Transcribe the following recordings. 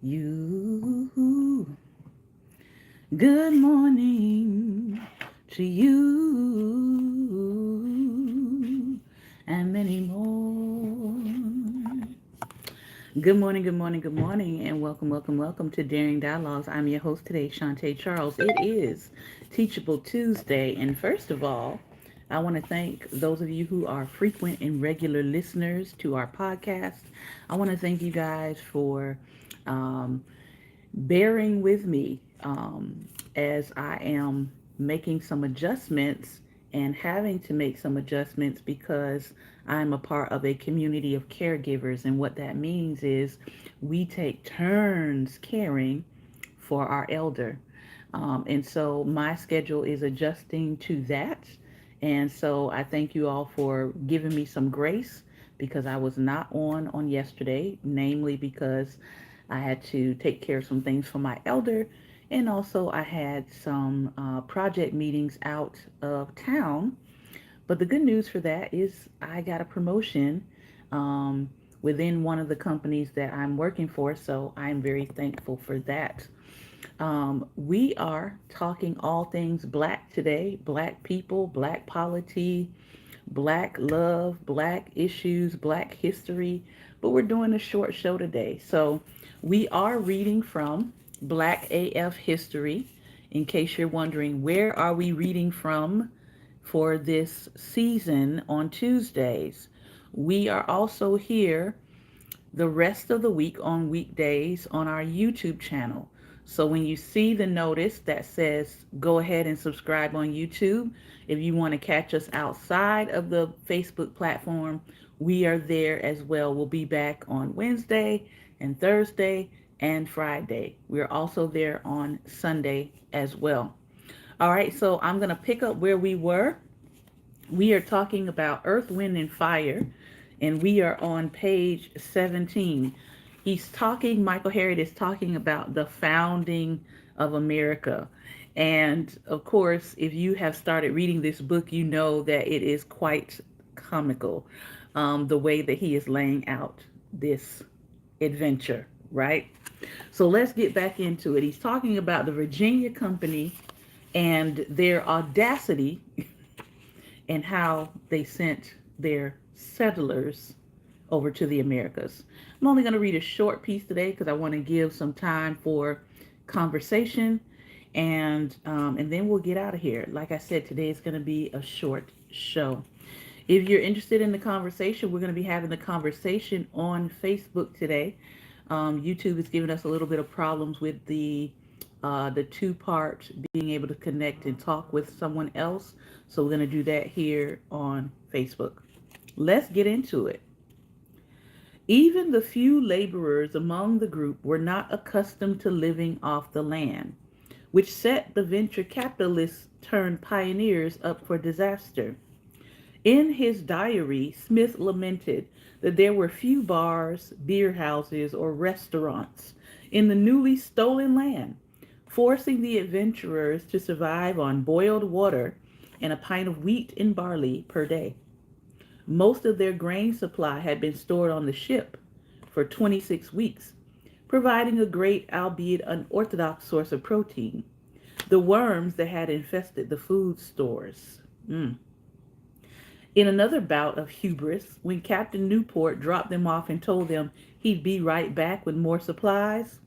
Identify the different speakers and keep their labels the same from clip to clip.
Speaker 1: you. Good morning to you and many more. Good morning, good morning, good morning, and welcome, welcome, welcome to Daring Dialogues. I'm your host today, Shantae Charles. It is Teachable Tuesday, and first of all, I want to thank those of you who are frequent and regular listeners to our podcast. I want to thank you guys for um, bearing with me as I am making some adjustments and having to make some adjustments because I'm a part of a community of caregivers. And what that means is we take turns caring for our elder. And so my schedule is adjusting to that. And so I thank you all for giving me some grace because I was not on yesterday, namely because I had to take care of some things for my elder, and also I had some project meetings out of town. But the good news for that is I got a promotion um, within one of the companies that I'm working for, so I'm very thankful for that. We are talking all things black today, black people, black polity, black love, black issues, black history, but we're doing a short show today. So we are reading from Black AF History. In case you're wondering, where are we reading from for this season on Tuesdays? We are also here the rest of the week on weekdays on our YouTube channel. So when you see the notice that says go ahead and subscribe on YouTube, if you want to catch us outside of the Facebook platform, we are there as well. We'll be back on Wednesday and Thursday and Friday. We're also there on Sunday as well. All right, so I'm going to pick up where we were. We are talking about Earth, Wind, and Fire, and we are on page 17. Michael Harriot is talking about the founding of America. And of course, if you have started reading this book, you know that it is quite comical, the way that he is laying out this adventure, right? So let's get back into it. He's talking about the Virginia Company and their audacity and how they sent their settlers over to the Americas. I'm only going to read a short piece today because I want to give some time for conversation, and then we'll get out of here. Like I said, today is going to be a short show. If you're interested in the conversation, we're going to be having the conversation on Facebook today. YouTube is giving us a little bit of problems with the two-part being able to connect and talk with someone else. So we're going to do that here on Facebook. Let's get into it. Even the few laborers among the group were not accustomed to living off the land, which set the venture capitalists turned pioneers up for disaster. In his diary, Smith lamented that there were few bars, beer houses, or restaurants in the newly stolen land, forcing the adventurers to survive on boiled water and a pint of wheat and barley per day. Most of their grain supply had been stored on the ship for 26 weeks, providing a great, albeit unorthodox, source of protein. The worms that had infested the food stores. In another bout of hubris, when Captain Newport dropped them off and told them he'd be right back with more supplies,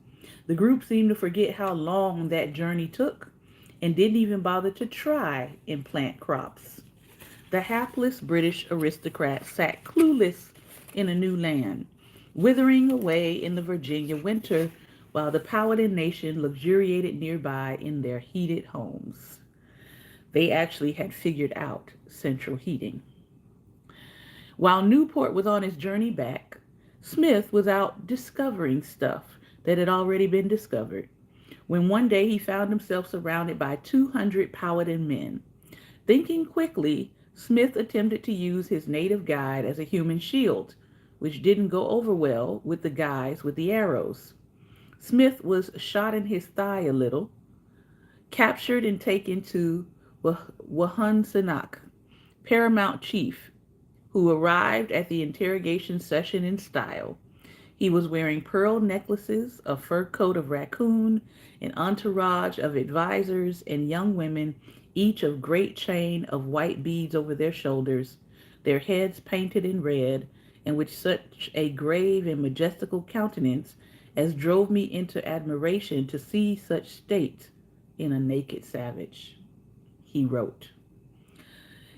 Speaker 1: the group seemed to forget how long that journey took and didn't even bother to try and plant crops. The hapless British aristocrats sat clueless in a new land, withering away in the Virginia winter while the Powhatan nation luxuriated nearby in their heated homes. They actually had figured out central heating. While Newport was on his journey back, Smith was out discovering stuff that had already been discovered when one day he found himself surrounded by 200 Powhatan men. Thinking quickly, Smith attempted to use his native guide as a human shield, which didn't go over well with the guys with the arrows. Smith was shot in his thigh a little, captured and taken to Wahunsinak, paramount chief, who arrived at the interrogation session in style. He was wearing pearl necklaces, a fur coat of raccoon, an entourage of advisors and young women, each of great chain of white beads over their shoulders, their heads painted in red, and with such a grave and majestical countenance as drove me into admiration to see such state in a naked savage. He wrote.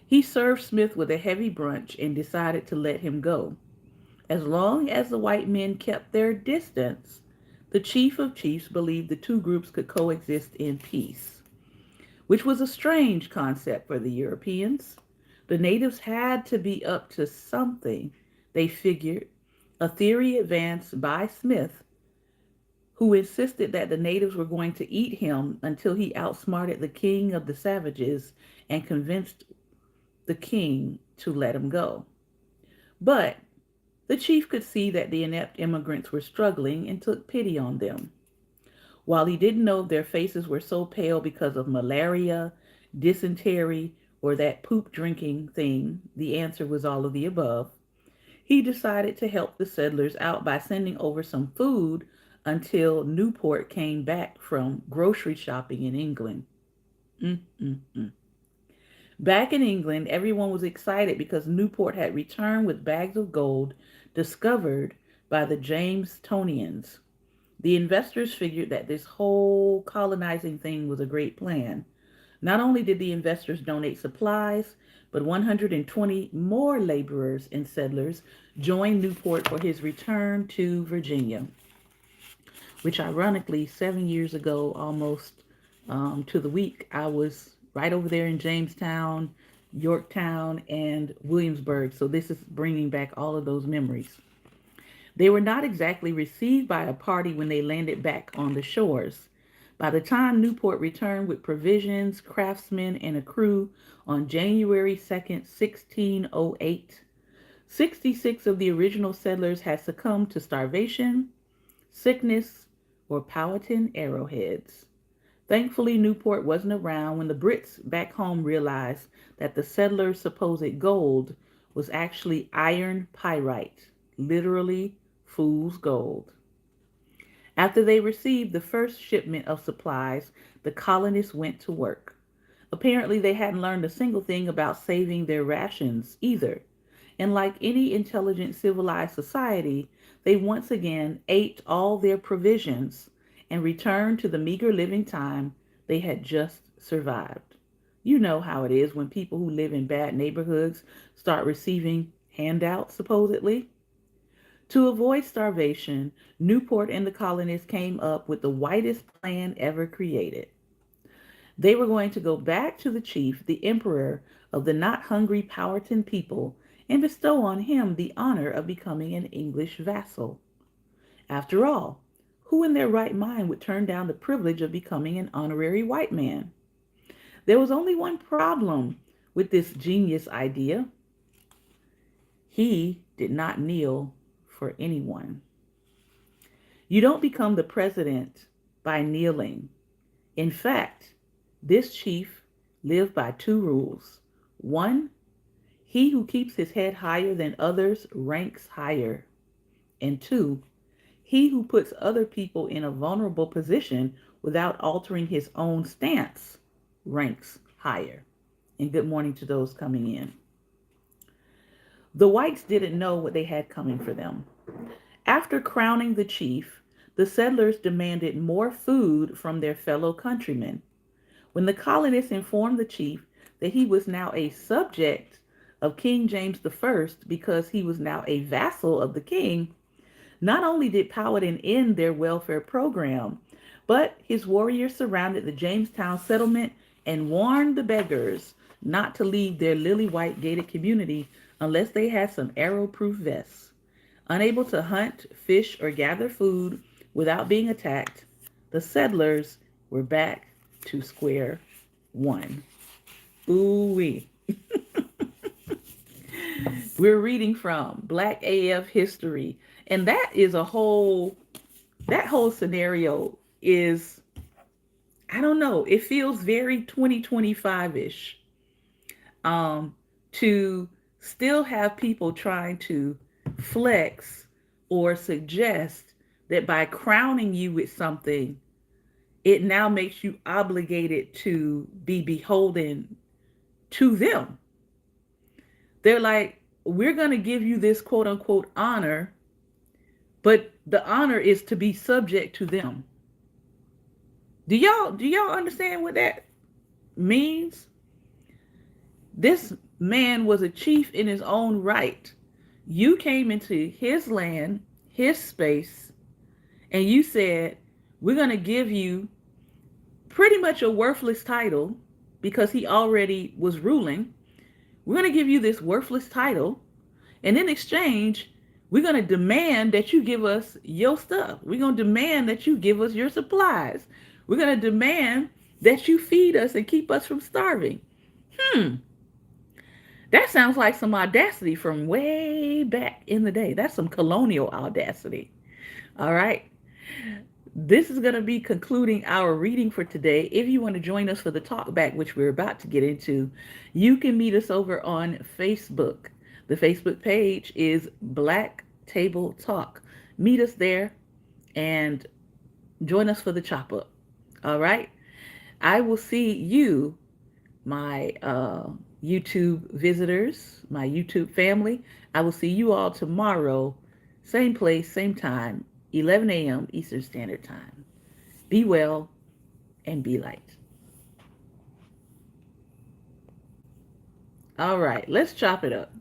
Speaker 1: He served Smith with a heavy brunch and decided to let him go. As long as the white men kept their distance, the chief of chiefs believed the two groups could coexist in peace, which was a strange concept for the Europeans. The natives had to be up to something, they figured, a theory advanced by Smith, who insisted that the natives were going to eat him until he outsmarted the king of the savages and convinced the king to let him go. But the chief could see that the inept immigrants were struggling and took pity on them. While he didn't know if their faces were so pale because of malaria, dysentery, or that poop drinking thing, the answer was all of the above. He decided to help the settlers out by sending over some food until Newport came back from grocery shopping in England. Mm-mm-mm. Back in England, everyone was excited because Newport had returned with bags of gold discovered by the Jamestonians. The investors figured that this whole colonizing thing was a great plan. Not only did the investors donate supplies, but 120 more laborers and settlers joined Newport for his return to Virginia, which ironically, 7 years ago, almost to the week, I was right over there in Jamestown, Yorktown, and Williamsburg. So this is bringing back all of those memories. They were not exactly received by a party when they landed back on the shores. By the time Newport returned with provisions, craftsmen, and a crew on January 2nd, 1608, 66 of the original settlers had succumbed to starvation, sickness, or Powhatan arrowheads. Thankfully, Newport wasn't around when the Brits back home realized that the settlers' supposed gold was actually iron pyrite, literally fool's gold. After they received the first shipment of supplies, the colonists went to work. Apparently, they hadn't learned a single thing about saving their rations either. And like any intelligent civilized society, they once again ate all their provisions and returned to the meager living time they had just survived. You know how it is when people who live in bad neighborhoods start receiving handouts, supposedly. To avoid starvation, Newport and the colonists came up with the whitest plan ever created. They were going to go back to the chief, the emperor of the not hungry Powhatan people, and bestow on him the honor of becoming an English vassal. After all, who in their right mind would turn down the privilege of becoming an honorary white man? There was only one problem with this genius idea. He did not kneel for anyone. You don't become the president by kneeling. In fact, this chief lived by two rules. One, he who keeps his head higher than others ranks higher. And two, he who puts other people in a vulnerable position without altering his own stance ranks higher. And good morning to those coming in. The whites didn't know what they had coming for them. After crowning the chief, the settlers demanded more food from their fellow countrymen. When the colonists informed the chief that he was now a subject of King James I because he was now a vassal of the king, not only did Powhatan end their welfare program, but his warriors surrounded the Jamestown settlement and warned the beggars not to leave their lily white gated community unless they had some arrow-proof vests. Unable to hunt, fish, or gather food without being attacked, the settlers were back to square one. Ooh-wee. We're reading from Black AF History, and that whole scenario is, I don't know, it feels very 2025-ish. To still have people trying to flex or suggest that by crowning you with something, it now makes you obligated to be beholden to them. They're like, we're going to give you this quote unquote honor, but the honor is to be subject to them. Do y'all understand what that means? This man was a chief in his own right. You came into his land, his space, and you said, we're going to give you pretty much a worthless title because he already was ruling. We're going to give you this worthless title, and in exchange, we're going to demand that you give us your stuff. We're going to demand that you give us your supplies. We're going to demand that you feed us and keep us from starving. Hmm. That sounds like some audacity from way back in the day. That's some colonial audacity. All right. This is going to be concluding our reading for today. If you want to join us for the talk back, which we're about to get into, you can meet us over on Facebook. The Facebook page is Black Table Talk. Meet us there and join us for the chop up. All right. I will see you, my YouTube visitors, my YouTube family. I will see you all tomorrow, same place, same time, 11 a.m. Eastern Standard Time. Be well and be light. All right, let's chop it up.